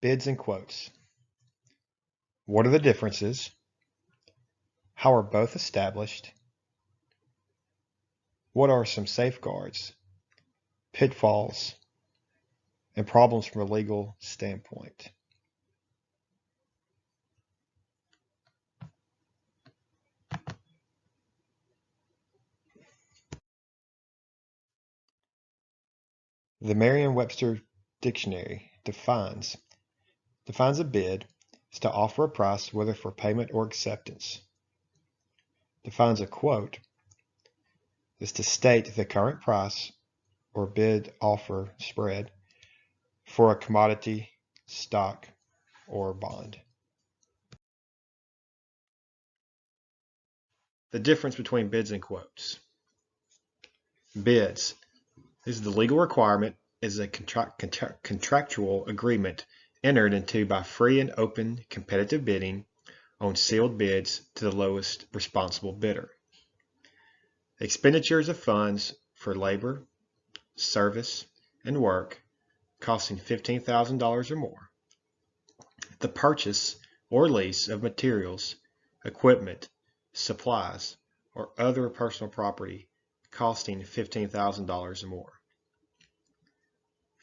Bids and quotes. What are the differences? How are both established? What are some safeguards, pitfalls, and problems from a legal standpoint? The Merriam-Webster Dictionary defines a bid is to offer a price whether for payment or acceptance. Defines a quote is to state the current price or bid offer spread for a commodity, stock, or bond. The difference between bids and quotes. Bids. This is the legal requirement is a contractual agreement entered into by free and open competitive bidding on sealed bids to the lowest responsible bidder. Expenditures of funds for labor, service, and work costing $15,000 or more. The purchase or lease of materials, equipment, supplies, or other personal property costing $15,000 or more.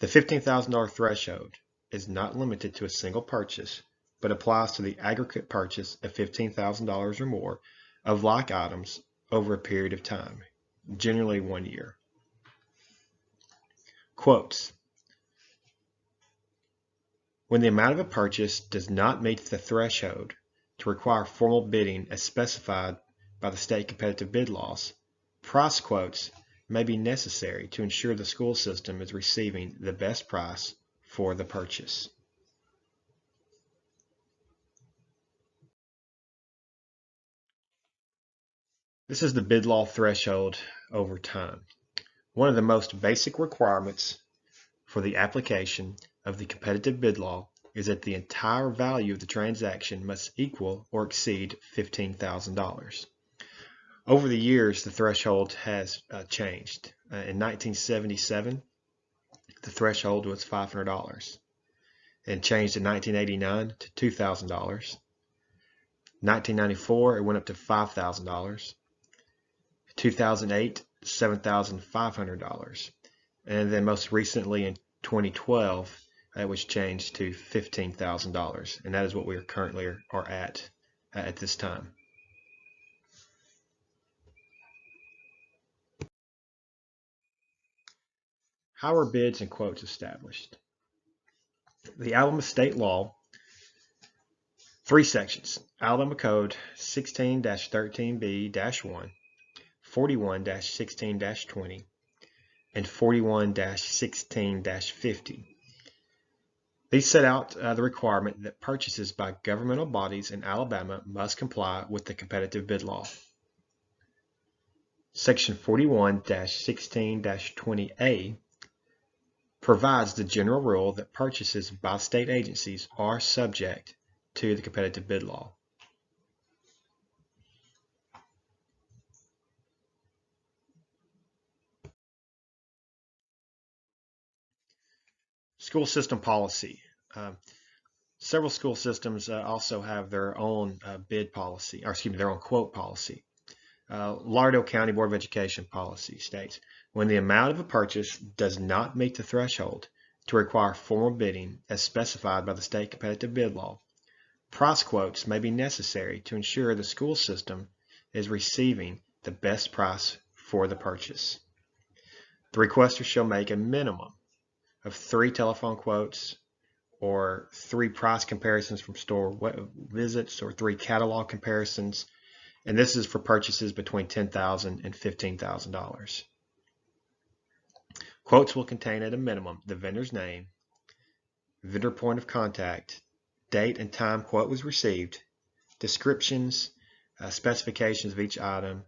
The $15,000 threshold is not limited to a single purchase, but applies to the aggregate purchase of $15,000 or more of like items over a period of time, generally 1 year. Quotes. When the amount of a purchase does not meet the threshold to require formal bidding as specified by the state competitive bid laws, price quotes may be necessary to ensure the school system is receiving the best price for the purchase. This is the bid law threshold over time. One of the most basic requirements for the application of the competitive bid law is that the entire value of the transaction must equal or exceed $15,000. Over the years, the threshold has changed. In 1977, the threshold was $500 and changed in 1989 to $2,000. 1994, it went up to $5,000. 2008, $7,500. And then most recently in 2012, it was changed to $15,000. And that is what we are currently are at this time. How are bids and quotes established? The Alabama State Law, 3 sections. Alabama Code 16-13B-1, 41-16-20, and 41-16-50. These set out the requirement that purchases by governmental bodies in Alabama must comply with the competitive bid law. Section 41-16-20A provides the general rule that purchases by state agencies are subject to the competitive bid law. School system policy. Several school systems also have their own bid policy, or excuse me, their own quote policy. Lauderdale County Board of Education policy states, when the amount of a purchase does not meet the threshold to require formal bidding as specified by the state competitive bid law, price quotes may be necessary to ensure the school system is receiving the best price for the purchase. The requester shall make a minimum of 3 telephone quotes or 3 price comparisons from store visits or 3 catalog comparisons, and this is for purchases between $10,000 and $15,000. Quotes will contain at a minimum the vendor's name, vendor point of contact, date and time quote was received, descriptions, specifications of each item,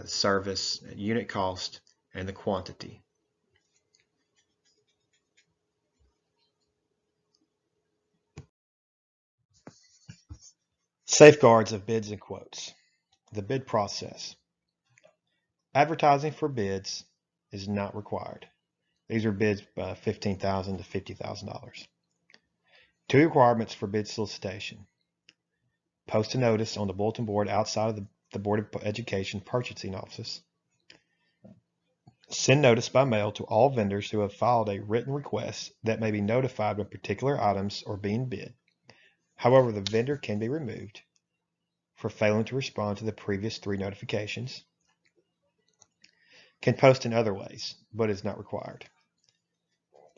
service, unit cost, and the quantity. Safeguards of bids and quotes. The bid process. Advertising for bids is not required. These are bids $15,000 to $50,000. Two requirements for bid solicitation. Post a notice on the bulletin board outside of the Board of Education purchasing offices. Send notice by mail to all vendors who have filed a written request that may be notified when particular items are being bid. However, the vendor can be removed for failing to respond to the previous 3 notifications. Can post in other ways, but is not required.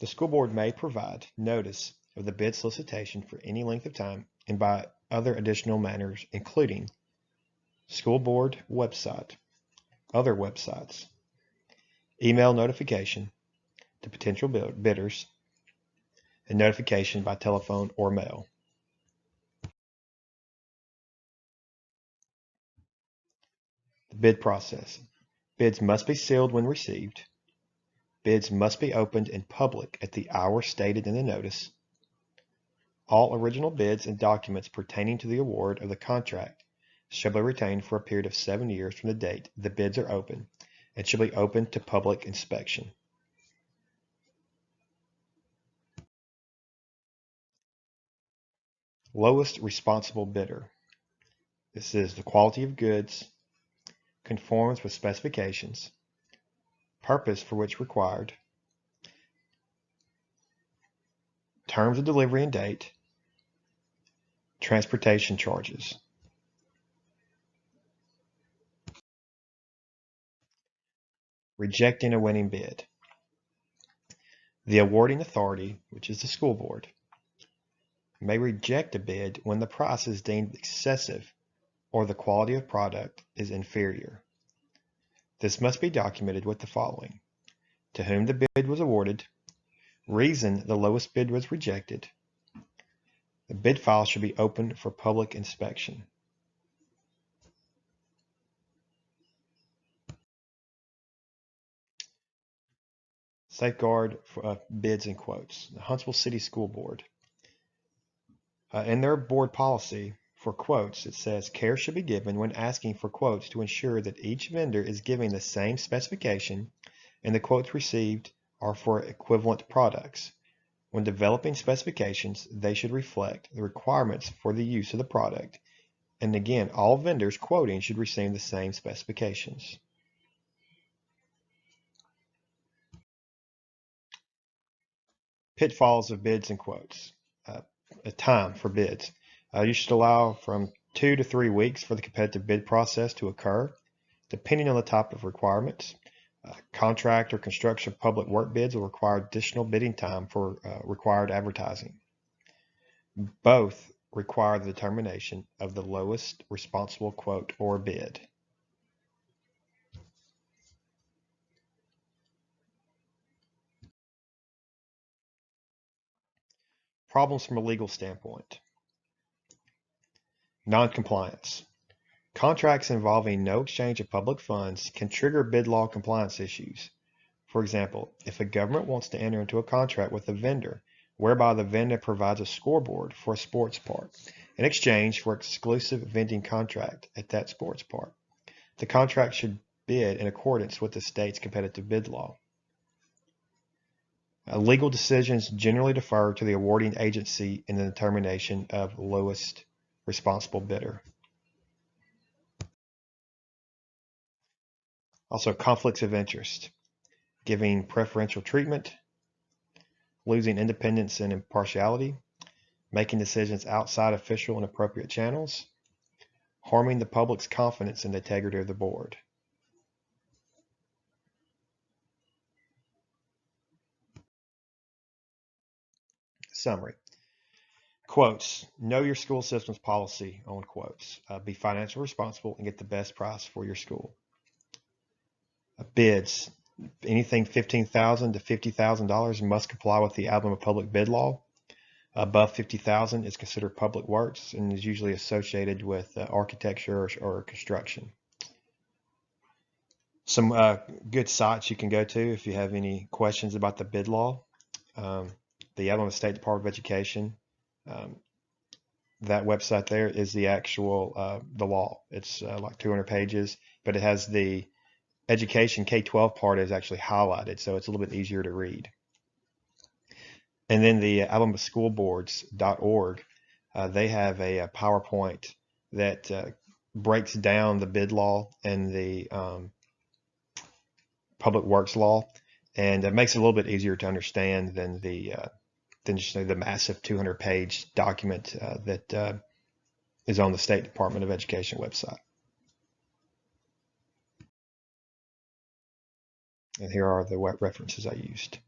The school board may provide notice of the bid solicitation for any length of time and by other additional manners, including school board website, other websites, email notification to potential bidders, and notification by telephone or mail. The bid process. Bids must be sealed when received. Bids must be opened in public at the hour stated in the notice. All original bids and documents pertaining to the award of the contract shall be retained for a period of 7 years from the date the bids are open and shall be open to public inspection. Lowest responsible bidder. This is the quality of goods, conforms with specifications, purpose for which required, terms of delivery and date, transportation charges. Rejecting a winning bid. The awarding authority, which is the school board, may reject a bid when the price is deemed excessive or the quality of product is inferior. This must be documented with the following: to whom the bid was awarded, reason the lowest bid was rejected. The bid file should be open for public inspection. Safeguard for bids and quotes. The Huntsville City School Board. In their board policy for quotes, it says care should be given when asking for quotes to ensure that each vendor is giving the same specification and the quotes received are for equivalent products. When developing specifications, they should reflect the requirements for the use of the product. And again, all vendors quoting should receive the same specifications. Pitfalls of bids and quotes. A time for bids. You should allow from 2 to 3 weeks for the competitive bid process to occur, depending on the type of requirements. Contract or construction public work bids will require additional bidding time for required advertising. Both require the determination of the lowest responsible quote or bid. Problems from a legal standpoint. Non-compliance. Contracts involving no exchange of public funds can trigger bid law compliance issues. For example, if a government wants to enter into a contract with a vendor whereby the vendor provides a scoreboard for a sports park in exchange for exclusive vending contract at that sports park, the contract should bid in accordance with the state's competitive bid law. Legal decisions generally defer to the awarding agency in the determination of lowest responsible bidder. Also, conflicts of interest, giving preferential treatment, losing independence and impartiality, making decisions outside official and appropriate channels, harming the public's confidence in the integrity of the board. Summary. Quotes. Know your school system's policy on quotes. Be financially responsible and get the best price for your school. Bids. Anything $15,000 to $50,000 must comply with the Alabama Public Bid Law. Above $50,000 is considered public works and is usually associated with architecture or construction. Some good sites you can go to if you have any questions about the bid law. The Alabama State Department of Education, that website there is the actual the law. It's like 200 pages, but it has the education K-12 part is actually highlighted, so it's a little bit easier to read. And then the alabama-school-boards.org, they have a PowerPoint that breaks down the bid law and the public works law, and it makes it a little bit easier to understand than just the massive 200-page document that is on the State Department of Education website. And here are the references I used.